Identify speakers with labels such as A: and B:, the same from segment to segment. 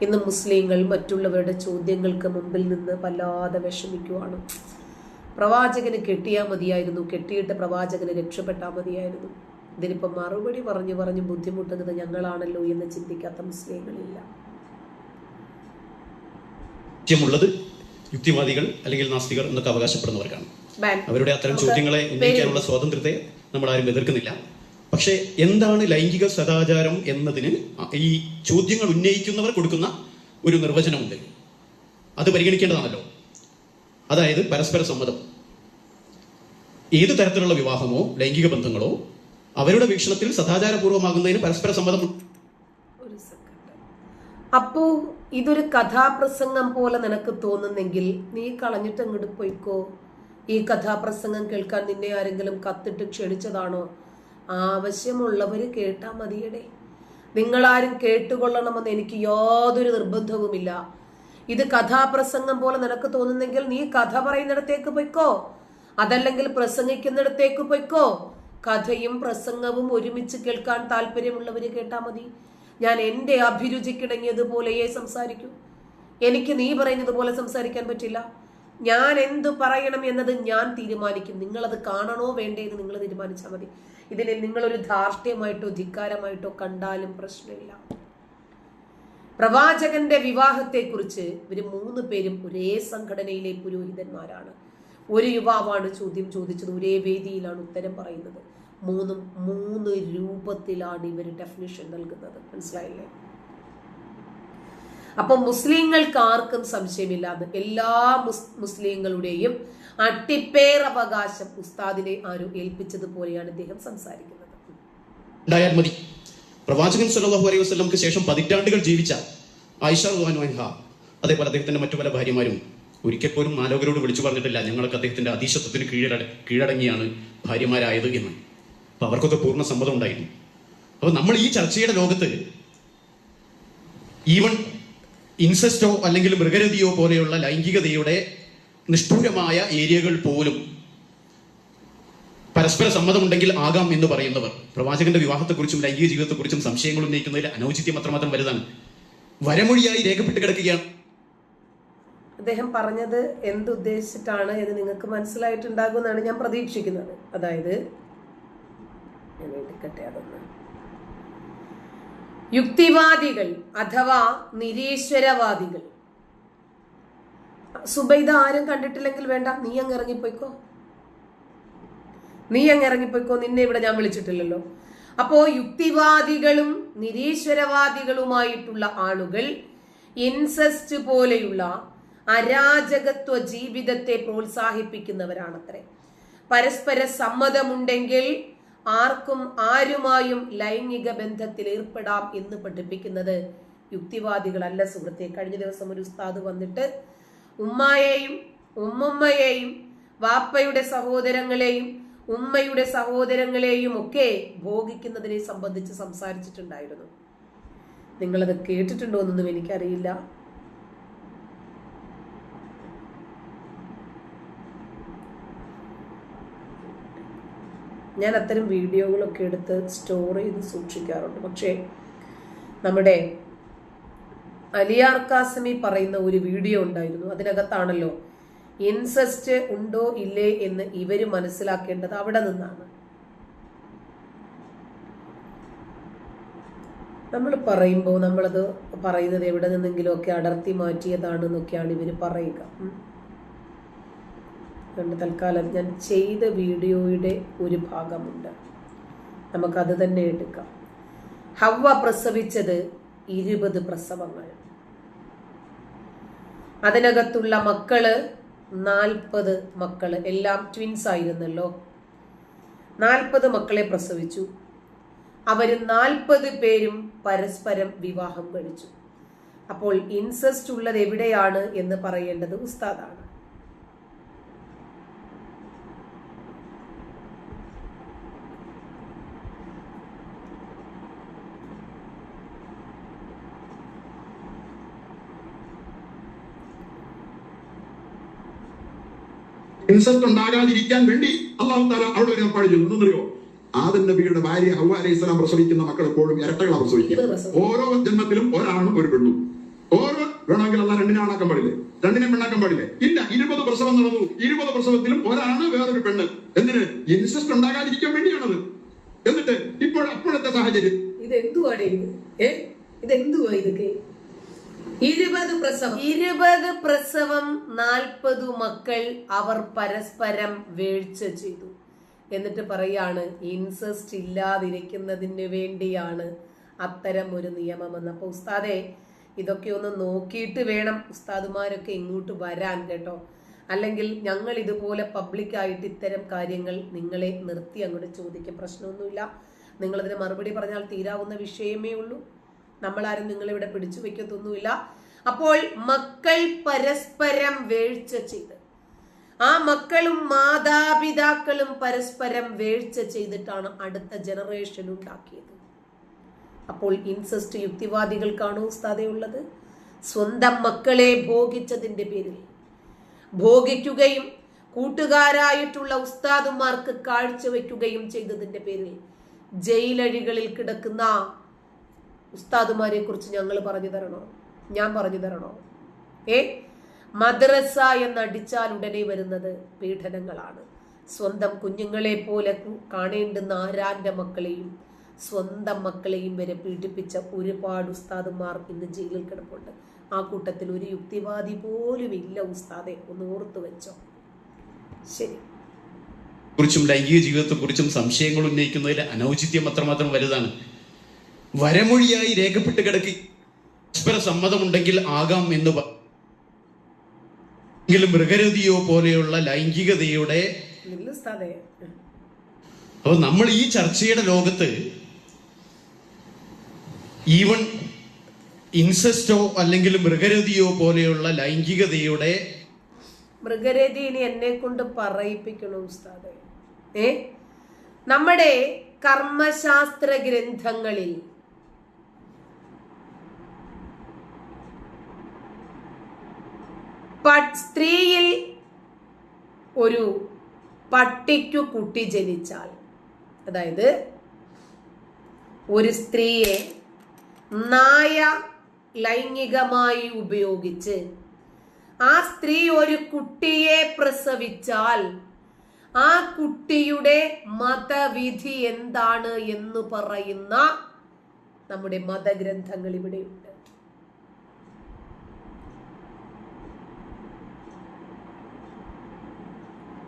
A: ഇന്ന് മുസ്ലിങ്ങൾ മറ്റുള്ളവരുടെ ചോദ്യങ്ങൾക്ക് മുമ്പിൽ നിന്ന് വല്ലാതെ വിഷമിക്കുവാണ്. പ്രവാചകന് കെട്ടിയാൽ മതിയായിരുന്നു, കെട്ടിയിട്ട് പ്രവാചകന് രക്ഷപ്പെട്ടാൽ മതിയായിരുന്നു. ഇതിനിപ്പം മറുപടി പറഞ്ഞു ബുദ്ധിമുട്ടുന്നത് ഞങ്ങളാണല്ലോ എന്ന് ചിന്തിക്കാത്ത മുസ്ലിങ്ങളില്ല.
B: ഉള്ളത് യുക്തിവാദികൾ അല്ലെങ്കിൽ നാസ്തികർ എന്നൊക്കെ അവകാശപ്പെടുന്നവർക്കാണ്. അവരുടെ അത്തരം ചോദ്യങ്ങളെ ഉന്നയിക്കാനുള്ള സ്വാതന്ത്ര്യത്തെ നമ്മൾ ആരും എതിർക്കുന്നില്ല. പക്ഷേ എന്താണ് ലൈംഗിക സദാചാരം എന്നതിന് ഈ ചോദ്യങ്ങൾ ഉന്നയിക്കുന്നവർ കൊടുക്കുന്ന ഒരു നിർവചനമുണ്ട്. അത് പരിഗണിക്കേണ്ടതാണല്ലോ. അതായത് പരസ്പര സമ്മതം. ഏത് തരത്തിലുള്ള വിവാഹമോ ലൈംഗിക ബന്ധങ്ങളോ അവരുടെ വീക്ഷണത്തിൽ സദാചാരപൂർവ്വമാകുന്നതിന് പരസ്പര സമ്മതം.
A: അപ്പോ ഇതൊരു കഥാപ്രസംഗം പോലെ നിനക്ക് തോന്നുന്നെങ്കിൽ നീ കളഞ്ഞിട്ട് അങ്ങോട്ട് പോയിക്കോ. ഈ കഥാപ്രസംഗം കേൾക്കാൻ നിന്നെ ആരെങ്കിലും കത്തിട്ട് ക്ഷണിച്ചതാണോ? ആവശ്യമുള്ളവര് കേട്ടാ മതിയടേ. നിങ്ങളാരും കേട്ടുകൊള്ളണമെന്ന് എനിക്ക് യാതൊരു നിർബന്ധവുമില്ല. ഇത് കഥാപ്രസംഗം പോലെ നിനക്ക് തോന്നുന്നെങ്കിൽ നീ കഥ പറയുന്നിടത്തേക്ക് പൊയ്ക്കോ, അതല്ലെങ്കിൽ പ്രസംഗിക്കുന്നിടത്തേക്ക് പൊയ്ക്കോ. കഥയും പ്രസംഗവും ഒരുമിച്ച് കേൾക്കാൻ താല്പര്യമുള്ളവര് കേട്ടാ മതി. ഞാൻ എൻ്റെ അഭിരുചിക്കിടങ്ങിയതുപോലെയേ സംസാരിക്കൂ. എനിക്ക് നീ പറയുന്നത് പോലെ സംസാരിക്കാൻ പറ്റില്ല. ഞാൻ എന്തു പറയണം എന്നത് ഞാൻ തീരുമാനിക്കും. നിങ്ങളത് കാണണോ വേണ്ടേ എന്ന് നിങ്ങൾ തീരുമാനിച്ചാൽ മതി. ഇതിനെ നിങ്ങളൊരു ധാർഷ്ട്യമായിട്ടോ ധിക്കാരമായിട്ടോ കണ്ടാലും പ്രശ്നമില്ല. പ്രവാചകന്റെ വിവാഹത്തെക്കുറിച്ച് ഇവര് 3 പേരും ഒരേ സംഘടനയിലെ പുരോഹിതന്മാരാണ്. ഒരു യുവാവാണ് ചോദ്യം ചോദിച്ചത്, ഒരേ വേദിയിലാണ് ഉത്തരം പറയുന്നത്. 3 രൂപത്തിലാണ് ഇവർ ഡെഫിനിഷൻ നൽകുന്നത്. മനസ്സിലായില്ലേ? അപ്പൊ മുസ്ലിങ്ങൾക്ക് ആർക്കും സംശയമില്ലാതെ എല്ലാ മുസ്ലിങ്ങളുടെയും അട്ടിപ്പേറവകാശം ഉസ്താദിനെ ആരും ഏൽപ്പിച്ചതുപോലെയാണ് ഇദ്ദേഹം സംസാരിക്കുന്നത്.
B: മതി. പ്രവാചകൻ സല്ലല്ലാഹു അലൈഹി വസല്ലമക്ക് ശേഷം പതിറ്റാണ്ടുകൾ ജീവിച്ച ആയിഷ റളിയല്ലാഹു അൻഹ, അതേപോലെ അദ്ദേഹത്തിന്റെ മറ്റു പല ഭാര്യമാരും ഒരിക്കൽ പോലും മാലോകരോട് വിളിച്ചു പറഞ്ഞിട്ടില്ല ഞങ്ങളൊക്കെ അദ്ദേഹത്തിന്റെ അധീശത്വത്തിന് കീഴടങ്ങിയാണ് ഭാര്യമാരായത് എന്ന്. അപ്പൊ അവർക്കൊക്കെ പൂർണ്ണ സമ്മതം ഉണ്ടായിരുന്നു. അപ്പൊ നമ്മൾ ഈ ചർച്ചയുടെ ലോകത്ത് ഈവൻ ഇൻസെസ്റ്റോ അല്ലെങ്കിൽ മൃഗരതിയോ പോലെയുള്ള ലൈംഗികതയുടെ നിഷ്ഠൂരമായ ഏരിയകൾ പോലും പരസ്പര സമ്മതമുണ്ടെങ്കിൽ ആകാം എന്ന് പറയുന്നവർ പ്രവാചകന്റെ വിവാഹത്തെക്കുറിച്ചും ലൈംഗിക ജീവിതത്തെക്കുറിച്ചും സംശയങ്ങൾ ഉന്നയിക്കുന്നതിൽ അനൗചിത്യം അത്രമാത്രം വലുതാണ്. വരമൊഴിയായി രേഖപ്പെട്ട് കിടക്കുകയാണ്.
A: അദ്ദേഹം പറഞ്ഞത് എന്തുദ്ദേശിച്ചിട്ടാണ് എന്ന് നിങ്ങൾക്ക് മനസ്സിലായിട്ടുണ്ടാകുമെന്നാണ് ഞാൻ പ്രതീക്ഷിക്കുന്നത്. അതായത് അതൊന്ന് യുക്തിവാദികൾ അഥവാ നിരീശ്വരവാദികൾ. സുബൈദ ആരും കണ്ടിട്ടില്ലെങ്കിൽ വേണ്ട, നീ അങ്ങ് ഇറങ്ങിപ്പോയിക്കോ. നിന്നെ ഇവിടെ ഞാൻ വിളിച്ചിട്ടില്ലല്ലോ. അപ്പോ യുക്തിവാദികളും നിരീശ്വരവാദികളുമായിട്ടുള്ള ആളുകൾ ഇൻസെസ്റ്റ് പോലെയുള്ള അരാജകത്വ ജീവിതത്തെ പ്രോത്സാഹിപ്പിക്കുന്നവരാണത്രേ. പരസ്പര സമ്മതമുണ്ടെങ്കിൽ ആർക്കും ആരുമായും ലൈംഗിക ബന്ധത്തിൽ ഏർപ്പെടാം എന്ന് പഠിപ്പിക്കുന്നത് യുക്തിവാദികളല്ല സുഹൃത്തെ. കഴിഞ്ഞ ദിവസം ഒരു ഉസ്താദ് വന്നിട്ട് ഉമ്മായെയും ഉമ്മുമ്മയെയും വാപ്പയുടെ സഹോദരങ്ങളെയും ഉമ്മയുടെ സഹോദരങ്ങളെയും ഒക്കെ ഭോഗിക്കുന്നതിനെ സംബന്ധിച്ച് സംസാരിച്ചിട്ടുണ്ടായിരുന്നു. നിങ്ങളത് കേട്ടിട്ടുണ്ടോ എന്നൊന്നും എനിക്കറിയില്ല. ഞാൻ അത്തരം വീഡിയോകളൊക്കെ എടുത്ത് സ്റ്റോർ ചെയ്ത് സൂക്ഷിക്കാറുണ്ട്. പക്ഷേ നമ്മുടെ അലിയാർ കാസിമി പറയുന്ന ഒരു വീഡിയോ ഉണ്ടായിരുന്നു. അതിനകത്താണല്ലോ ഇൻസെസ്റ്റ് ഉണ്ടോ ഇല്ലേ എന്ന് ഇവര് മനസ്സിലാക്കേണ്ടത് അവിടെ നിന്നാണ്. നമ്മൾ പറയുമ്പോൾ നമ്മളത് പറയുന്നത് എവിടെ നിന്നെങ്കിലും ഒക്കെ അടർത്തി മാറ്റിയതാണെന്നൊക്കെയാണ് ഇവര് പറയുക. അതുകൊണ്ട് തൽക്കാലം ഞാൻ ചെയ്ത വീഡിയോയുടെ ഒരു ഭാഗമുണ്ട്, നമുക്കത് തന്നെ എടുക്കാം. ഹവ്വ പ്രസവിച്ചത് 20 പ്രസവങ്ങൾ. അതിനകത്തുള്ള മക്കള് 40 മക്കള്, എല്ലാം ട്വിൻസ് ആയിരുന്നല്ലോ. 40 മക്കളെ പ്രസവിച്ചു. അവര് 40 പേരും പരസ്പരം വിവാഹം കഴിച്ചു. അപ്പോൾ ഇൻസെസ്റ്റ് ഉള്ളത് എവിടെയാണ് എന്ന് പറയേണ്ടത് ഉസ്താദാണ്.
C: ഇൻസെസ്റ്റ് ഉണ്ടാകാതിരിക്കാൻ വേണ്ടി അല്ലാഹു തആല അവിടെ ഒരു ഏർപ്പാട് ചെയ്തു. എന്തെന്നറിയോ? ആദം നബിയുടെ ഭാര്യ ഹവ്വ അലൈഹിസ്സലാം പ്രസവിക്കുന്ന മക്കൾ എപ്പോഴും ഇരട്ടകളാണ് പ്രസവിക്കുക. ഓരോ ജന്മത്തിലും ഒരാണും ഒരു പെണ്ണും. വേണമെങ്കിൽ അല്ല 2 ആണാക്കാൻ പാടില്ലേ, 2 പെണ്ണാക്കാൻ പാടില്ലേ? ഇല്ല, 20 പ്രസവം നടന്നു. 20 പ്രസവത്തിലും ഒരാണ് വേറൊരു പെണ്ണ്. എന്തിന്? ഇൻസെസ്റ്റ് ഉണ്ടാകാതിരിക്കാൻ വേണ്ടിയാണത്. എന്നിട്ട് അപ്പോഴത്തെ സാഹചര്യം
A: ഇതെന്തുവാടേ ഇത്? ഇതെന്തുവാ ഇതൊക്കെ? 20 പ്രസവം 40 മക്കൾ അവർ പരസ്പരം വീഴ്ച ചെയ്തു. എന്നിട്ട് പറയാണ് ഇൻസെസ്റ്റ് ഇല്ലാതിരിക്കുന്നതിന് വേണ്ടിയാണ് അത്തരം ഒരു നിയമമെന്ന്. അപ്പൊ ഉസ്താദെ, ഇതൊക്കെ ഒന്ന് നോക്കിയിട്ട് വേണം ഉസ്താദുമാരൊക്കെ ഇങ്ങോട്ട് വരാൻ കേട്ടോ. അല്ലെങ്കിൽ ഞങ്ങൾ ഇതുപോലെ പബ്ലിക്കായിട്ട് ഇത്തരം കാര്യങ്ങൾ നിങ്ങളെ നിർത്തി അങ്ങോട്ട് ചോദിക്കും. പ്രശ്നമൊന്നുമില്ല, നിങ്ങളതിന് മറുപടി പറഞ്ഞാൽ തീരാവുന്ന വിഷയമേ ഉള്ളൂ. നമ്മളാരും നിങ്ങളിവിടെ പിടിച്ചു വെക്കത്തൊന്നുമില്ല. അപ്പോൾ മക്കൾ പരസ്പരം വീഴ്ച ചെയ്ത്, ആ മക്കളും മാതാപിതാക്കളും പരസ്പരം വീഴ്ച ചെയ്തിട്ടാണ് അടുത്ത ജനറേഷൻ ഉണ്ടാക്കിയത്. അപ്പോൾ ഇൻസെസ്റ്റ് യുക്തിവാദികൾക്കാണോ ഉസ്താദേ ഉള്ളത്? സ്വന്തം മക്കളെ ഭോഗിച്ചതിന്റെ പേരിൽ, ഭോഗിക്കുകയും കൂട്ടുകാരായിട്ടുള്ള ഉസ്താദുമാർക്ക് കാഴ്ചവെക്കുകയും ചെയ്തതിന്റെ പേരിൽ ജയിലഴികളിൽ കിടക്കുന്ന ഉസ്താദുമാരെ കുറിച്ച് ഞങ്ങൾ പറഞ്ഞു തരണോ? ഞാൻ പറഞ്ഞു തരണോ? മദ്രസ എന്നടിച്ചാൽ ഉടനെ വരുന്നത് പീഡനങ്ങളാണ്. സ്വന്തം കുഞ്ഞുങ്ങളെ പോലെ കാണേണ്ടുന്ന ആരാന്റെ മക്കളെയും സ്വന്തം മക്കളെയും വരെ പീഡിപ്പിച്ച ഒരുപാട് ഉസ്താദുമാർ ഇന്ന് ജയിലിൽ കിടപ്പുണ്ട്. ആ കൂട്ടത്തിൽ ഒരു യുക്തിവാദി പോലും ഇല്ല ഉസ്താദെ, ഒന്ന് ഓർത്തു വെച്ചോ. ശരി,
B: കുറിച്ചും ലൈംഗിക ജീവിതത്തെ കുറിച്ചും സംശയങ്ങൾ ഉന്നയിക്കുന്നതിൽ അനൗചിത്യം അത്രമാത്രം വലുതാണ്. വരമൊഴിയായി രേഖപ്പെട്ട് കിടക്കി പരസ്പര സമ്മതമുണ്ടെങ്കിൽ ആകാം എന്ന് മൃഗരതിയോ പോലെയുള്ള ലൈംഗികതയുടെ അപ്പൊ നമ്മൾ ഈ ചർച്ചയുടെ ലോകത്ത് ഈവൻ ഇൻസെസ്റ്റോ അല്ലെങ്കിൽ മൃഗരതിയോ പോലെയുള്ള ലൈംഗികതയുടെ
A: മൃഗരതി ഇനി എന്നെ കൊണ്ട് പറയിപ്പിക്കണോ ഉസ്താദേ? നമ്മുടെ കർമ്മശാസ്ത്ര ഗ്രന്ഥങ്ങളിൽ സ്ത്രീയിൽ ഒരു പട്ടിക്കു കുട്ടി ജനിച്ചാൽ, അതായത് ഒരു സ്ത്രീയെ നായ ലൈംഗികമായി ഉപയോഗിച്ച് ആ സ്ത്രീ ഒരു കുട്ടിയെ പ്രസവിച്ചാൽ ആ കുട്ടിയുടെ മതവിധി എന്താണ് എന്ന് പറയുന്ന നമ്മുടെ മതഗ്രന്ഥങ്ങൾ ഇവിടെയുണ്ട്.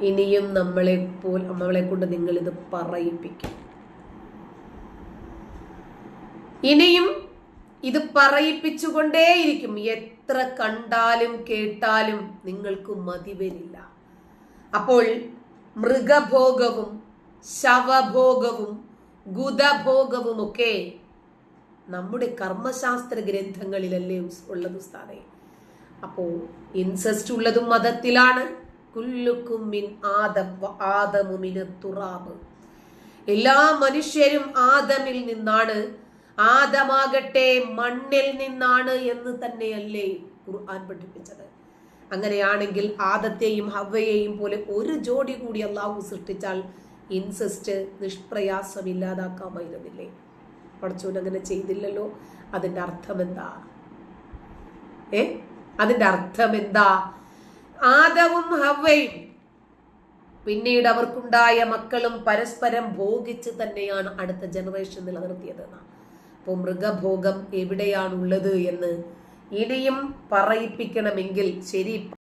A: ഇനിയും നമ്മളെ കൊണ്ട് നിങ്ങൾ ഇത് പറയിപ്പിക്കും. ഇനിയും ഇത് പറയിപ്പിച്ചുകൊണ്ടേയിരിക്കും. എത്ര കണ്ടാലും കേട്ടാലും നിങ്ങൾക്ക് മതി വരില്ല. അപ്പോൾ മൃഗഭോഗവും ശവഭോഗവും ഗുദഭോഗവും ഒക്കെ നമ്മുടെ കർമ്മശാസ്ത്ര ഗ്രന്ഥങ്ങളിലല്ലേ ഉള്ളത് ഉസ്താദേ? അപ്പോ ഇൻസെസ്റ്റ് ഉള്ളതും മതത്തിലാണ്. കുല്ലുക്കും മിൻ ആദം ആദമു മിനത് തുറാബ്. എല്ലാ മനുഷ്യരും ആദമിൽ നിന്നാണ്, ആദമാകട്ടെ മണ്ണിൽ നിന്നാണ് എന്ന് തന്നെയല്ലേ ഖുർആൻ പഠിപ്പിച്ചത്. അങ്ങനെയാണെങ്കിൽ ആദത്തെയും ഹവ്വയെയും പോലെ ഒരു ജോഡി കൂടി അള്ളാഹു സൃഷ്ടിച്ചാൽ ഇൻസെസ്റ്റ് നിഷ്പ്രയാസം ഇല്ലാതാക്കാമായിരുന്നില്ലേ? പടച്ചോൻ അങ്ങനെ ചെയ്തില്ലല്ലോ. അതിന്റെ അർത്ഥം എന്താ? അതിന്റെ അർത്ഥം എന്താ? ആദവും ഹവ്വയും പിന്നീട് അവർക്കുണ്ടായ മക്കളും പരസ്പരം ഭോഗിച്ച് തന്നെയാണ് അടുത്ത ജനറേഷൻ നിലനിർത്തിയതെന്ന്. അപ്പോൾ മൃഗഭോഗം എവിടെയാണുള്ളത് എന്ന് ഇനിയും പറയിപ്പിക്കണമെങ്കിൽ ശരി